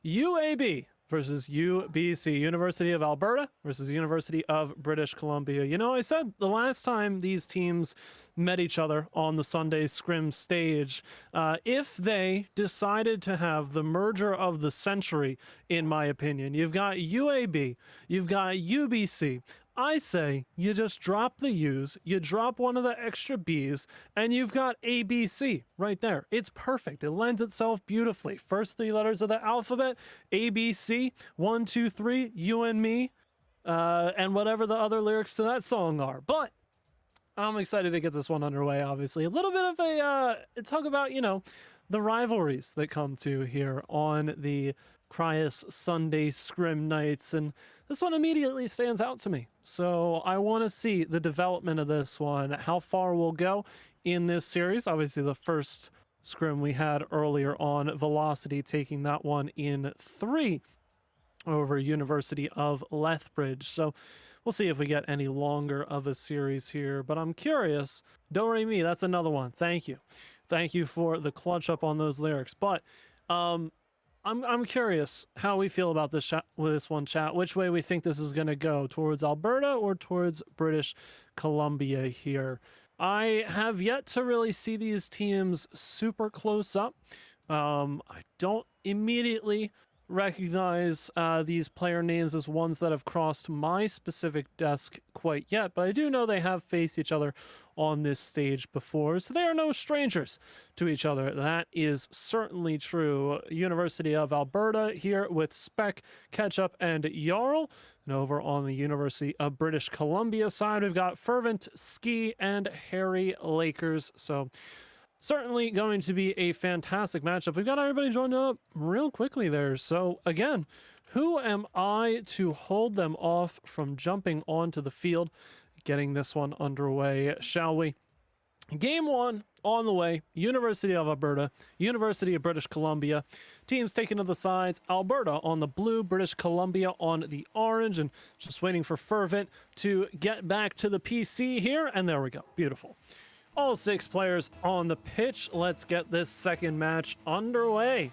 UAB versus UBC, University of Alberta versus University of British Columbia. You know, I said the last time these teams met each other on the Sunday Scrims stage, if they decided to have the merger of the century, in my opinion, you've got UAB, you've got UBC. I say you just drop the U's, you drop one of the extra B's, and you've got ABC right there. It's perfect. It lends itself beautifully. First three letters of the alphabet, ABC, 1, 2, 3, you and me, and whatever the other lyrics to that song are. But I'm excited to get this one underway, obviously. A little bit of a talk about, you know, the rivalries that come to here on the Criius Sunday Scrim nights, and this one immediately stands out to me. So I want to see the development of this one, how far we'll go in this series. Obviously, the first scrim we had earlier on, Velocity taking that one in 3 over University of Lethbridge. So we'll see if we get any longer of a series here, but I'm curious. Do-re-mi, that's another one. Thank you. Thank you for the clutch up on those lyrics. But I'm curious how we feel about this one, chat. Which way we think this is going to go, towards Alberta or towards British Columbia here. I have yet to really see these teams super close up. I don't immediately recognize these player names as ones that have crossed my specific desk quite yet, but I do know they have faced each other on this stage before, so they are no strangers to each other. That is certainly true. University of Alberta here with Spec, Ketchup, and Jarl. And over on the University of British Columbia side, we've got Fervent, Ski, and Harry Lakers. So certainly going to be a fantastic matchup. We've got everybody joined up real quickly there. So again, who am I to hold them off from jumping onto the field, getting this one underway, shall we? Game 1 on the way. University of Alberta, University of British Columbia. Teams taking to the sides. Alberta on the blue, British Columbia on the orange, and just waiting for Fervent to get back to the PC here. And there we go. Beautiful. All 6 players on the pitch. Let's get this second match underway.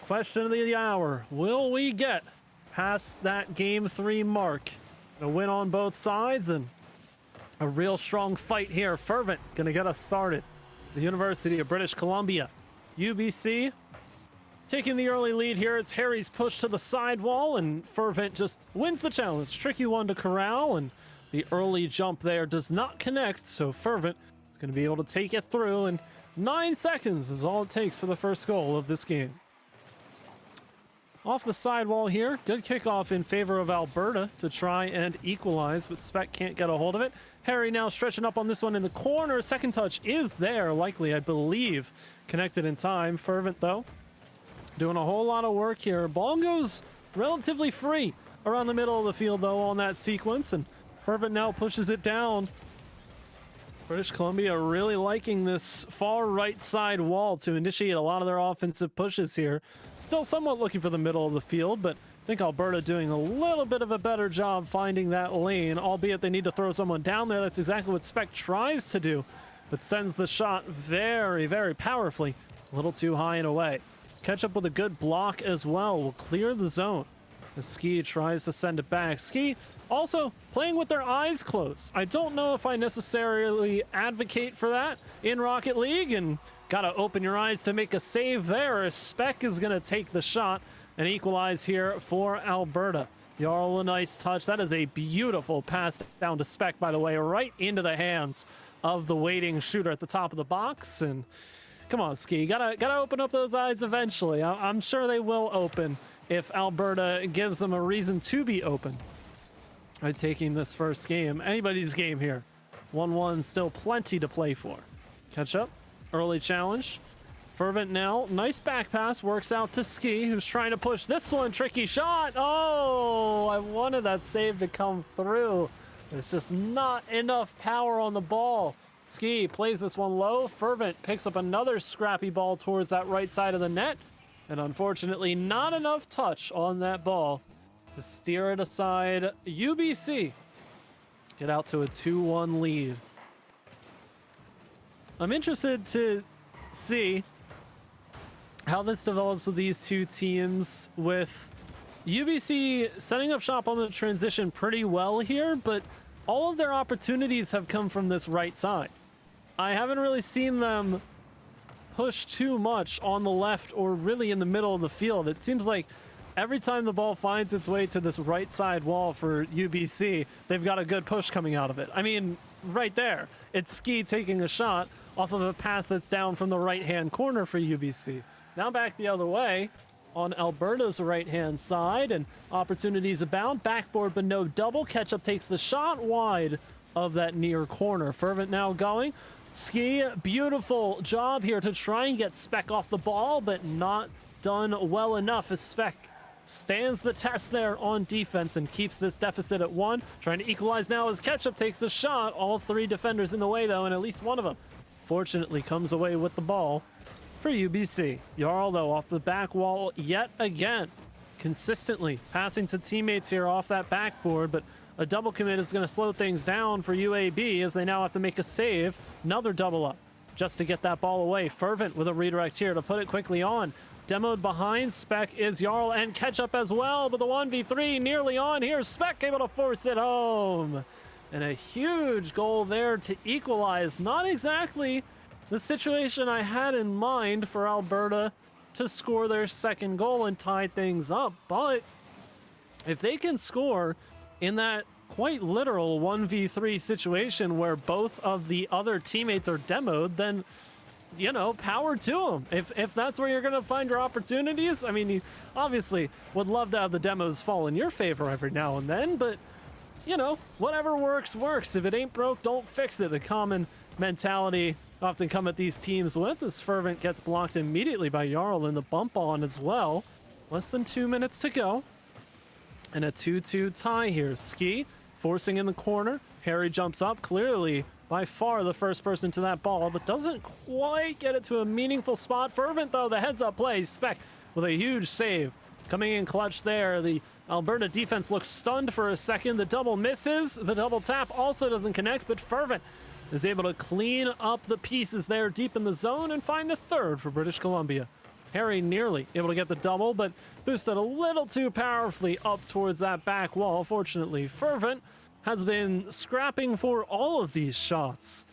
Question of the hour. Will we get past that game 3 mark? A win on both sides and a real strong fight here. Fervent gonna get us started. The University of British Columbia. UBC taking the early lead here. It's Harry's push to the sidewall, and Fervent just wins the challenge. Tricky one to corral, and the early jump there does not connect, so Fervent is going to be able to take it through, and 9 seconds is all it takes for the first goal of this game. Off the sidewall here, good kickoff in favor of Alberta to try and equalize, but Spec can't get a hold of it. Harry now stretching up on this one in the corner. Second touch is there, likely, I believe, connected in time. Fervent, though, doing a whole lot of work here. Ball goes relatively free around the middle of the field, though, on that sequence, and Fervent now pushes it down. British Columbia really liking this far right side wall to initiate a lot of their offensive pushes here. Still somewhat looking for the middle of the field, but I think Alberta doing a little bit of a better job finding that lane, albeit they need to throw someone down there. That's exactly what Spec tries to do, but sends the shot very, very powerfully. A little too high and away. Ketchup with a good block as well will clear the zone. The Ski tries to send it back. Ski also playing with their eyes closed. I don't know if I necessarily advocate for that in Rocket League, and gotta open your eyes to make a save there, as Spec is gonna take the shot and equalize here for Alberta. Jarl, a nice touch. That is a beautiful pass down to Spec, by the way, right into the hands of the waiting shooter at the top of the box. And come on, Ski, gotta open up those eyes eventually. I'm sure they will open if Alberta gives them a reason to be open by taking this first game. Anybody's game here. 1-1, still plenty to play for. Catch up, early challenge. Fervent now, nice back pass, works out to Ski, who's trying to push this one. Tricky shot. Oh, I wanted that save to come through. There's just not enough power on the ball. Ski plays this one low. Fervent picks up another scrappy ball towards that right side of the net. And unfortunately, not enough touch on that ball to steer it aside. UBC get out to a 2-1 lead. I'm interested to see how this develops with these two teams, with UBC setting up shop on the transition pretty well here, but all of their opportunities have come from this right side. I haven't really seen them push too much on the left or really in the middle of the field. It seems like every time the ball finds its way to this right side wall for UBC, they've got a good push coming out of it. I mean, right there, it's Ski taking a shot off of a pass that's down from the right-hand corner for UBC. Now back the other way on Alberta's right-hand side, and opportunities abound. Backboard, but no double. Ketchup takes the shot wide of that near corner. Fervent now going. Ski, beautiful job here to try and get Spec off the ball, but not done well enough as Spec stands the test there on defense and keeps this deficit at 1. Trying to equalize now as Ketchup takes the shot. All 3 defenders in the way, though, and at least one of them fortunately comes away with the ball for UBC. Jarl, though, off the back wall yet again, consistently passing to teammates here off that backboard, but a double commit is going to slow things down for UAB as they now have to make a save. Another double up just to get that ball away. Fervent with a redirect here to put it quickly on. Demoed behind Spec is Jarl and Ketchup as well, but the 1v3 nearly on here. Spec able to force it home. And a huge goal there to equalize. Not exactly the situation I had in mind for Alberta to score their second goal and tie things up. But if they can score in that quite literal 1v3 situation where both of the other teammates are demoed, then, you know, power to them. If that's where you're going to find your opportunities, I mean, you obviously would love to have the demos fall in your favor every now and then, but, you know, whatever works, works. If it ain't broke, don't fix it. The common mentality often come at these teams with as Fervent gets blocked immediately by Jarl in the bump on as well. Less than 2 minutes to go. And a 2-2 tie here. Ski forcing in the corner. Harry jumps up, clearly by far the first person to that ball, but doesn't quite get it to a meaningful spot. Fervent, though, the heads-up play. Spec with a huge save. Coming in clutch there. The Alberta defense looks stunned for a second. The double misses. The double tap also doesn't connect, but Fervent is able to clean up the pieces there deep in the zone and find the third for British Columbia. Harry nearly able to get the double, but boosted a little too powerfully up towards that back wall. Fortunately, Fervent has been scrapping for all of these shots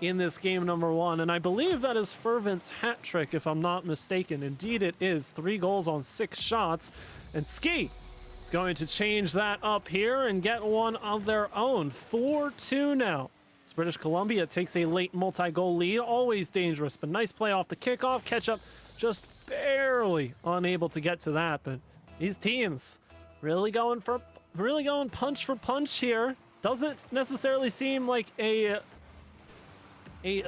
in this game number 1, and I believe that is Fervent's hat trick, if I'm not mistaken. Indeed it is. 3 goals on 6 shots, and Ski is going to change that up here and get one of their own. 4-2 now. As British Columbia takes a late multi-goal lead. Always dangerous, but nice play off the kickoff. Ketchup just barely unable to get to that, but these teams really going punch for punch here. Doesn't necessarily seem like a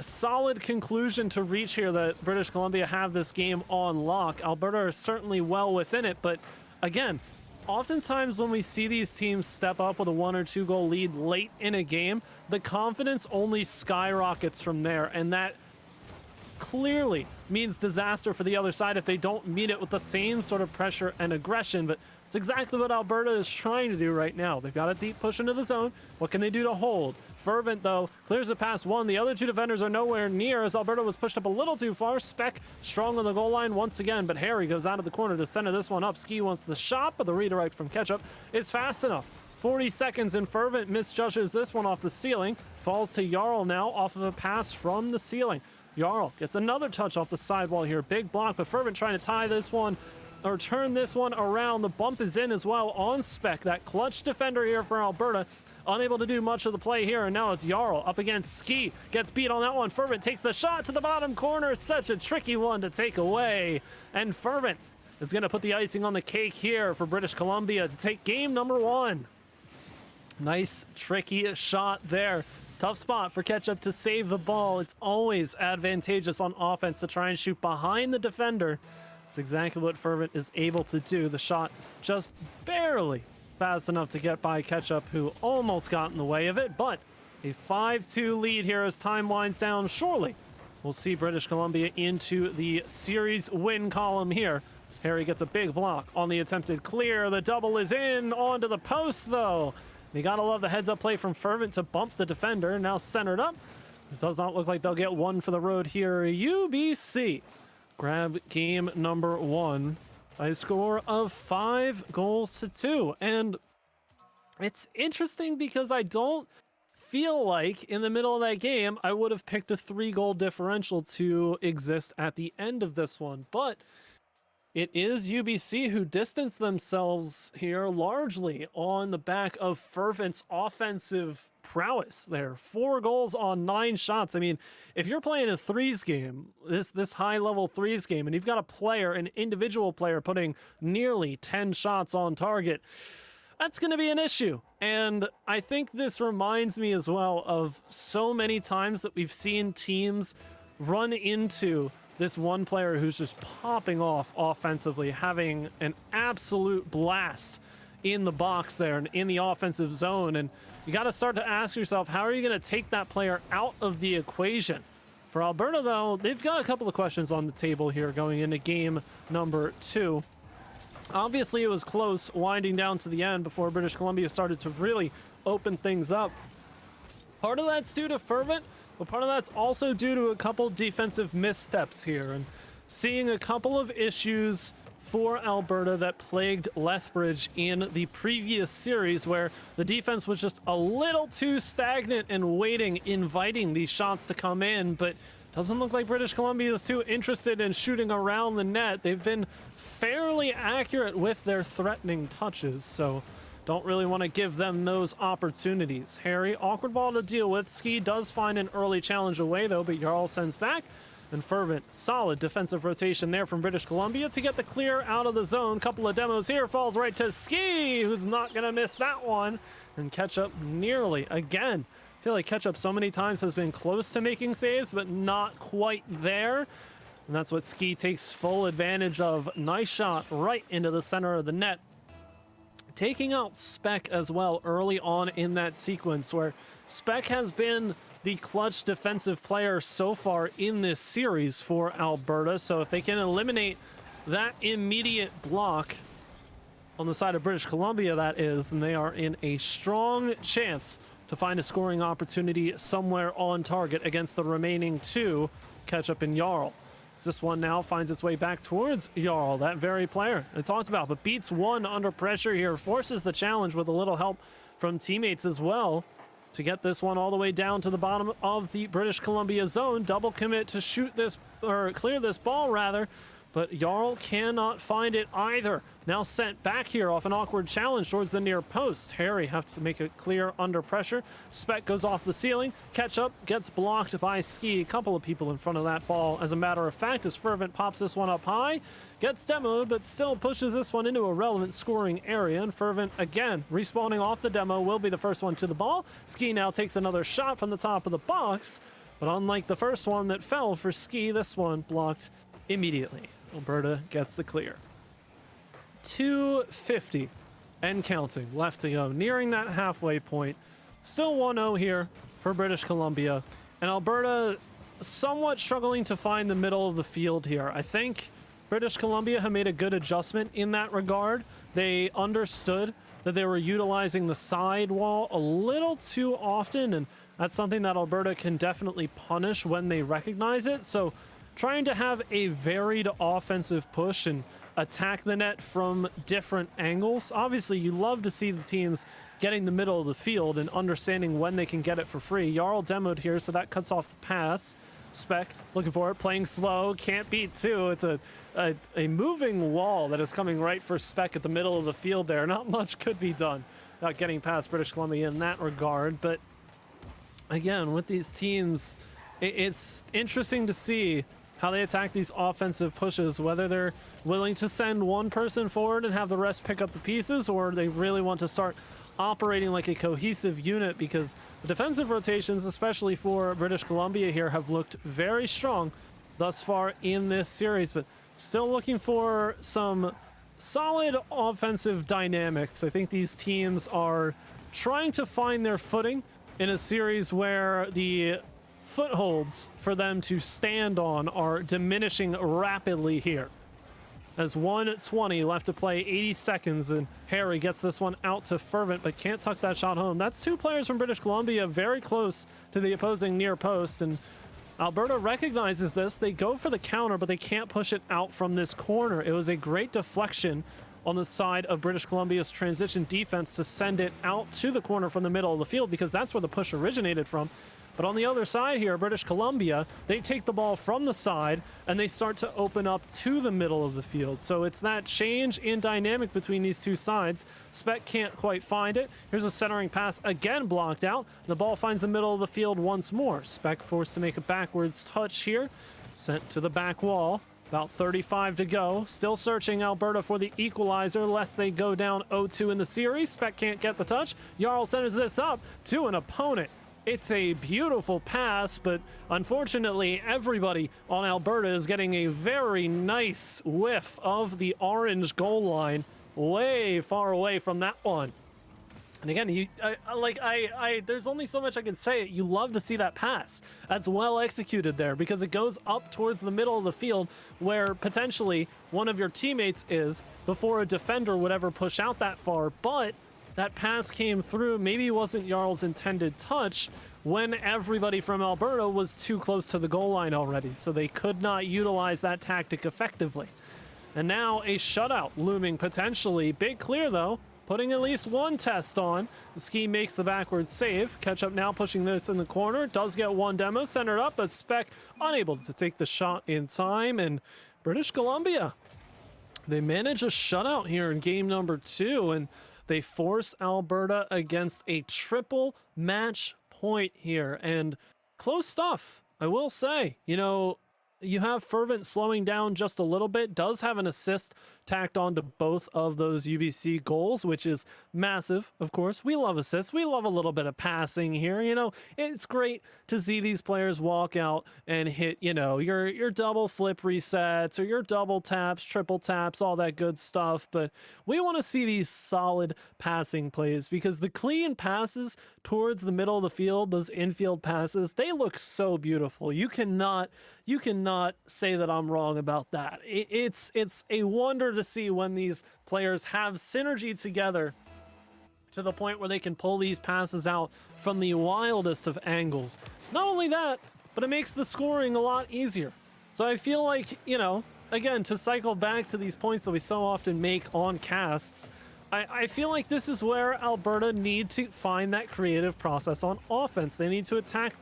solid conclusion to reach here that British Columbia have this game on lock. Alberta is certainly well within it, but again, oftentimes when we see these teams step up with a 1 or 2 goal lead late in a game, the confidence only skyrockets from there, and that clearly means disaster for the other side if they don't meet it with the same sort of pressure and aggression. But it's exactly what Alberta is trying to do right now. They've got a deep push into the zone. What can they do to hold? Fervent, though, clears it past one. The other 2 defenders are nowhere near as Alberta was pushed up a little too far. Spec strong on the goal line once again, but Harry goes out of the corner to center this one up. Ski wants the shot, but the redirect from Ketchup is fast enough. 40 seconds, and Fervent misjudges this one off the ceiling. Falls to Jarl now off of a pass from the ceiling. Jarl gets another touch off the sidewall here. Big block, but Fervent trying to tie this one or turn this one around. The bump is in as well on Spec. That clutch defender here for Alberta. Unable to do much of the play here, and now it's Jarl up against Ski. Gets beat on that one. Fervent takes the shot to the bottom corner. Such a tricky one to take away. And Fervent is going to put the icing on the cake here for British Columbia to take game number 1. Nice, tricky shot there. Tough spot for Ketchup to save the ball. It's always advantageous on offense to try and shoot behind the defender. It's exactly what Fervent is able to do. The shot just barely fast enough to get by Ketchup, who almost got in the way of it, but a 5-2 lead here as time winds down. Surely we'll see British Columbia into the series win column here. Harry gets a big block on the attempted clear. The double is in onto the post, though. You gotta love the heads-up play from Fervent to bump the defender. Now centered up. It does not look like they'll get one for the road here. UBC grab game number 1 by a score of 5-2. And it's interesting because I don't feel like in the middle of that game I would have picked a 3-goal differential to exist at the end of this one, but it is UBC who distanced themselves here largely on the back of Fervent's offensive prowess there. 4 goals on 9 shots. I mean, if you're playing a threes game, this high-level threes game, and you've got a player, an individual player, putting nearly 10 shots on target, that's going to be an issue. And I think this reminds me as well of so many times that we've seen teams run into this one player who's just popping off offensively, having an absolute blast in the box there and in the offensive zone. And you got to start to ask yourself, how are you going to take that player out of the equation? For Alberta, though, they've got a couple of questions on the table here going into game number 2. Obviously, it was close, winding down to the end before British Columbia started to really open things up. Part of that's due to Fervent, but part of that's also due to a couple defensive missteps here, and seeing a couple of issues for Alberta that plagued Lethbridge in the previous series, where the defense was just a little too stagnant and waiting, inviting these shots to come in, but doesn't look like British Columbia is too interested in shooting around the net. They've been fairly accurate with their threatening touches, so don't really want to give them those opportunities. Harry, awkward ball to deal with. Ski does find an early challenge away, though, but Jarl sends back. And Fervent, solid defensive rotation there from British Columbia to get the clear out of the zone. Couple of demos here, falls right to Ski, who's not going to miss that one. And Ketchup nearly, again, I feel like Ketchup so many times has been close to making saves, but not quite there. And that's what Ski takes full advantage of. Nice shot right into the center of the net. Taking out Spec as well early on in that sequence, where Spec has been the clutch defensive player so far in this series for Alberta. So if they can eliminate that immediate block on the side of British Columbia, that is, then they are in a strong chance to find a scoring opportunity somewhere on target against the remaining 2, Ketchup and Jarl. This one now finds its way back towards Jarl, that very player I talked about, but beats one under pressure here, forces the challenge with a little help from teammates as well to get this one all the way down to the bottom of the British Columbia zone. Double commit to shoot this, or clear this ball rather, but Jarl cannot find it either. Now sent back here off an awkward challenge towards the near post. Harry has to make it clear under pressure. Spec goes off the ceiling. Ketchup gets blocked by Ski. A couple of people in front of that ball, as a matter of fact, as Fervent pops this one up high. Gets demoed, but still pushes this one into a relevant scoring area. And Fervent, again, respawning off the demo, will be the first one to the ball. Ski now takes another shot from the top of the box. But unlike the first one that fell for Ski, this one blocked immediately. Alberta gets the clear. 2:50 and counting left to go, nearing that halfway point. Still 1-0 here for British Columbia, and Alberta somewhat struggling to find the middle of the field here. I think British Columbia have made a good adjustment in that regard. They understood that they were utilizing the side wall a little too often, and that's something that Alberta can definitely punish when they recognize it. So trying to have a varied offensive push and attack the net from different angles. Obviously, you love to see the teams getting the middle of the field and understanding when they can get it for free. Jarl demoed here, so that cuts off the pass. Spec looking for it, playing slow, can't beat 2. It's a moving wall that is coming right for Spec at the middle of the field there. Not much could be done without getting past British Columbia in that regard. But again, with these teams, it's interesting to see how they attack these offensive pushes, whether they're willing to send one person forward and have the rest pick up the pieces, or they really want to start operating like a cohesive unit, because the defensive rotations, especially for British Columbia here, have looked very strong thus far in this series, but still looking for some solid offensive dynamics. I think these teams are trying to find their footing in a series where the footholds for them to stand on are diminishing rapidly here. As 1:20 left to play, 80 seconds, and Harry gets this one out to Fervent, but can't tuck that shot home. That's 2 players from British Columbia very close to the opposing near post, and Alberta recognizes this. They go for the counter, but they can't push it out from this corner. It was a great deflection on the side of British Columbia's transition defense to send it out to the corner from the middle of the field, because that's where the push originated from. But on the other side here, British Columbia, they take the ball from the side and they start to open up to the middle of the field. So it's that change in dynamic between these two sides. Spec can't quite find it. Here's a centering pass, again blocked out. The ball finds the middle of the field once more. Spec forced to make a backwards touch here. Sent to the back wall. About 35 to go. Still searching Alberta for the equalizer, lest they go down 0-2 in the series. Spec can't get the touch. Jarl sends this up to an opponent. It's a beautiful pass, but unfortunately, everybody on Alberta is getting a very nice whiff of the orange goal line, way far away from that one. And again, there's only so much I can say. You love to see that pass. That's well executed there, because it goes up towards the middle of the field where potentially one of your teammates is before a defender would ever push out that far. But that pass came through. Maybe it wasn't Jarl's intended touch when everybody from Alberta was too close to the goal line already, so they could not utilize that tactic effectively. And now a shutout looming potentially. Big clear though, putting at least one test on. The Ski makes the backwards save. Catch up now, pushing this in the corner. Does get one demo, centered up, but Spec unable to take the shot in time. And British Columbia, they manage a shutout here in game number 2, and they force Alberta against a triple match point here. And close stuff, I will say. You know, you have Fervent slowing down just a little bit, does have an assist tacked on to both of those UBC goals, which is massive, of course. We love assists. We love a little bit of passing here. You know, it's great to see these players walk out and hit, you know, your double flip resets or your double taps, triple taps, all that good stuff. But we want to see these solid passing plays, because the clean passes towards the middle of the field, those infield passes, they look so beautiful. You cannot say that I'm wrong about that. It's a wonder to see when these players have synergy together to the point where they can pull these passes out from the wildest of angles. Not only that, but it makes the scoring a lot easier. So I feel like, you know, again, to cycle back to these points that we so often make on casts, I feel like this is where Alberta need to find that creative process on offense. They need to attack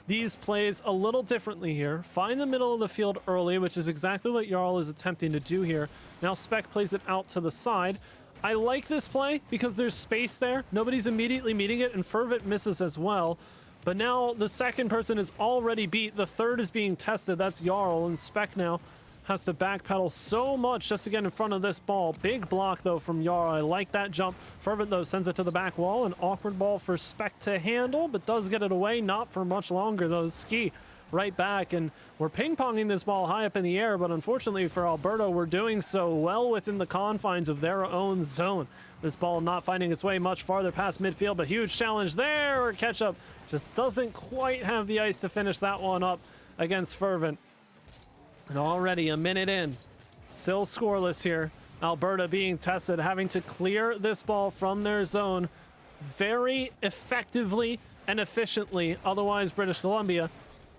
these plays a little differently here. Find the middle of the field early, which is exactly what Jarl is attempting to do here. Now Spec plays it out to the side. I like this play because there's space there. Nobody's immediately meeting it, and Fervent misses as well. But now the second person is already beat. The third is being tested. That's Jarl, and Spec now has to backpedal so much just to get in front of this ball. Big block, though, from Jarl. I like that jump. Fervent, though, sends it to the back wall. An awkward ball for Spec to handle, but does get it away. Not for much longer, though. Ski right back, and we're ping-ponging this ball high up in the air, but unfortunately for Alberta, we're doing so well within the confines of their own zone. This ball not finding its way much farther past midfield, but huge challenge there. Ketchup just doesn't quite have the ice to finish that one up against Fervent. And already a minute in, still scoreless here. Alberta being tested, having to clear this ball from their zone very effectively and efficiently. Otherwise, British Columbia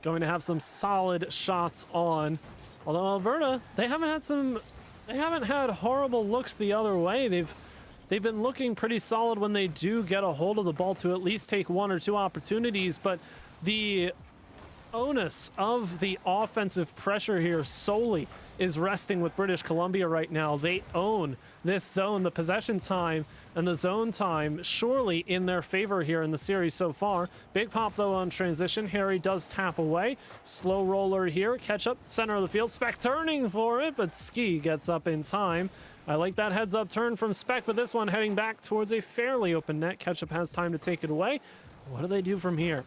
going to have some solid shots on. Although Alberta, they haven't had horrible looks the other way. They've been looking pretty solid when they do get a hold of the ball to at least take one or two opportunities, but the onus of the offensive pressure here solely is resting with British Columbia right now. They own this zone, the possession time and the zone time surely in their favor here in the series so far. Big pop though on transition. Harry does tap away. Slow roller here. Catch up center of the field. Spec turning for it, but Ski gets up in time. I like that heads up turn from Spec, but this one heading back towards a fairly open net. Ketchup has time to take it away. What do they do from here?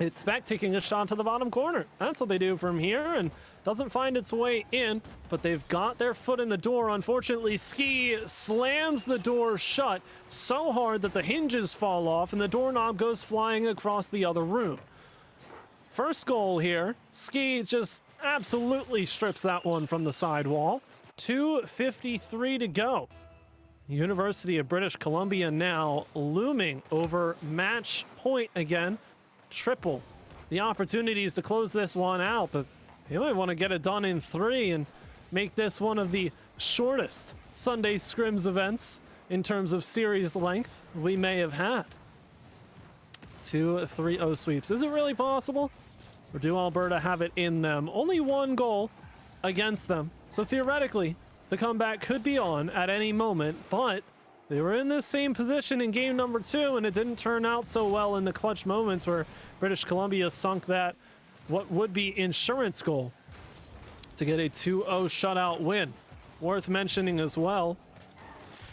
It's Spec taking a shot to the bottom corner. That's what they do from here, and doesn't find its way in, but they've got their foot in the door. Unfortunately, Ski slams the door shut so hard that the hinges fall off and the doorknob goes flying across the other room. First goal here, Ski just absolutely strips that one from the sidewall. 2:53 to go. University of British Columbia now looming over match point again. Triple the opportunities to close this one out, but they might want to get it done in 3 and make this one of the shortest Sunday Scrims events in terms of series length we may have had. 2 3-0 sweeps. Is it really possible? Or do Alberta have it in them? Only 1 goal against them. So theoretically, the comeback could be on at any moment, but they were in this same position in game number 2, and it didn't turn out so well in the clutch moments where British Columbia sunk that, what would be insurance goal, to get a 2-0 shutout win. Worth mentioning as well,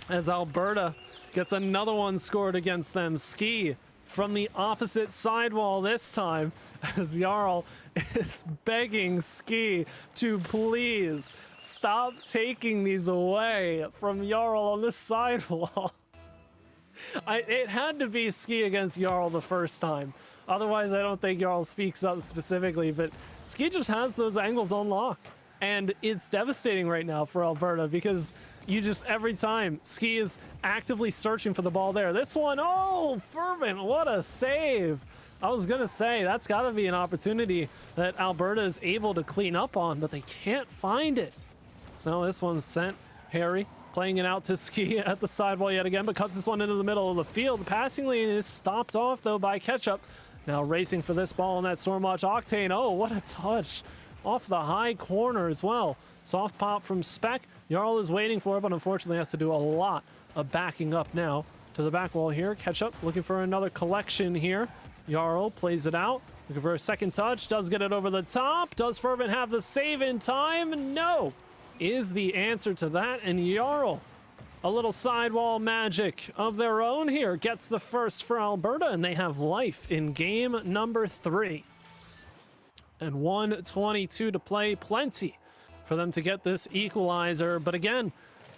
as Alberta gets another one scored against them. Ski from the opposite sidewall this time, as Jarl is begging Ski to please stop taking these away from Jarl on the sidewall. It had to be Ski against Jarl the first time. Otherwise, I don't think Jarl speaks up specifically, but Ski just has those angles on lock. And it's devastating right now for Alberta because you just, every time, Ski is actively searching for the ball there. This one, oh, Fervent, what a save. I was going to say, that's got to be an opportunity that Alberta is able to clean up on, but they can't find it. So this one's sent. Harry playing it out to Ski at the sidewall yet again, but cuts this one into the middle of the field. The passing lane is stopped off, though, by Ketchup. Now racing for this ball on that Stormwatch Octane. Oh, what a touch. Off the high corner as well. Soft pop from Spec. Jarl is waiting for it, but unfortunately has to do a lot of backing up now to the back wall here. Ketchup looking for another collection here. Jarl plays it out. Looking for a second touch. Does get it over the top. Does Fervent have the save in time? No. Is the answer to that. And Jarl, a little sidewall magic of their own here, gets the first for Alberta, and they have life in game number 3. And 1:22 to play. Plenty for them to get this equalizer. But again,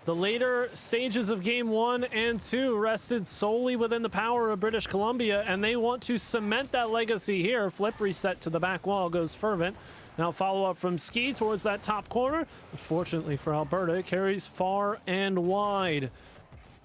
the later stages of game 1 and 2 rested solely within the power of British Columbia, and they want to cement that legacy here. Flip reset to the back wall goes Fervent. Now follow up from Ski towards that top corner. Unfortunately for Alberta, it carries far and wide.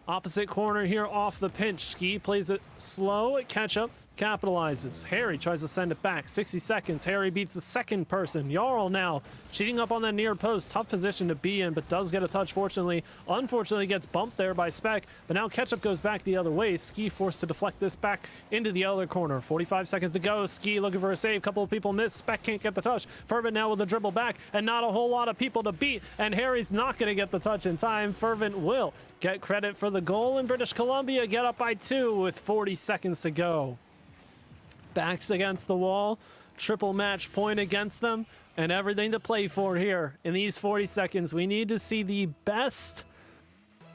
Opposite corner here off the pinch. Ski plays it slow. Ketchup capitalizes. Harry tries to send it back. 60 seconds. Harry beats the second person. Jarl now cheating up on that near post. Tough position to be in, but does get a touch, fortunately. Unfortunately gets bumped there by Spec, but now Ketchup goes back the other way. Ski forced to deflect this back into the other corner. 45 seconds to go. Ski looking for a save. Couple of people miss. Spec can't get the touch. Fervent now with the dribble back, and not a whole lot of people to beat, and Harry's not going to get the touch in time. Fervent will get credit for the goal, and British Columbia get up by 2 with 40 seconds to go. Backs against the wall, triple match point against them, and everything to play for here in these 40 seconds. We need to see the best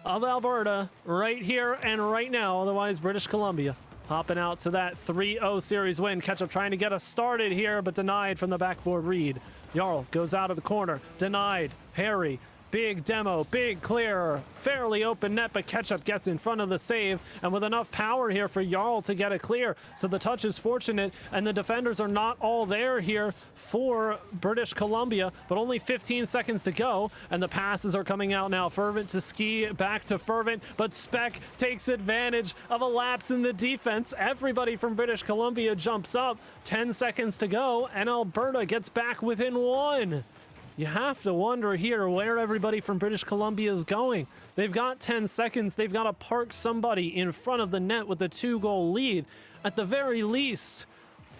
of Alberta right here and right now. Otherwise, British Columbia hopping out to that 3-0 series win. Ketchup trying to get us started here, but denied from the backboard read. Jarl goes out of the corner, denied. Harry, big demo, big clear, fairly open net, but Ketchup gets in front of the save, and with enough power here for Jarl to get it clear. So the touch is fortunate, and the defenders are not all there here for British Columbia, but only 15 seconds to go, and the passes are coming out now. Fervent to Ski, back to Fervent, but Spec takes advantage of a lapse in the defense. Everybody from British Columbia jumps up. 10 seconds to go, and Alberta gets back within 1. You have to wonder here where everybody from British Columbia is going. They've got 10 seconds. They've got to park somebody in front of the net with a 2-goal lead. At the very least,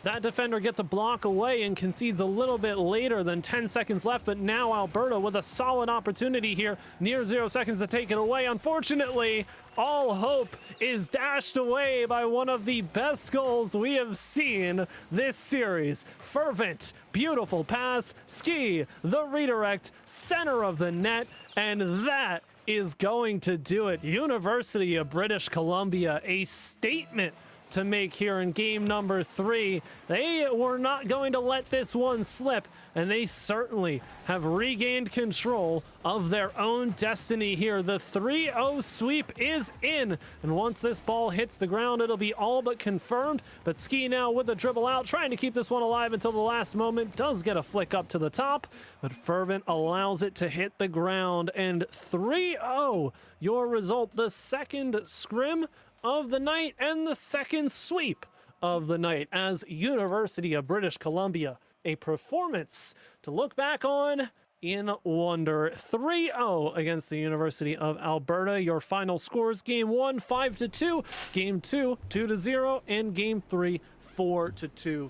that defender gets a block away and concedes a little bit later than 10 seconds left, but now Alberta with a solid opportunity here, near 0 seconds to take it away. Unfortunately, all hope is dashed away by one of the best goals we have seen this series. Fervent, beautiful pass, Ski, the redirect, center of the net, and that is going to do it. University of British Columbia, a statement to make here in game number 3. They were not going to let this one slip, and they certainly have regained control of their own destiny here. The 3-0 sweep is in, and once this ball hits the ground, it'll be all but confirmed. But Ski now with a dribble out, trying to keep this one alive until the last moment. Does get a flick up to the top, but Fervent allows it to hit the ground, and 3-0 your result. The second scrim of the night and the second sweep of the night as University of British Columbia, a performance to look back on in wonder. 3-0 against the University of Alberta. Your final scores: game 1 5-2, game 2 2-0, and game 3 4-2.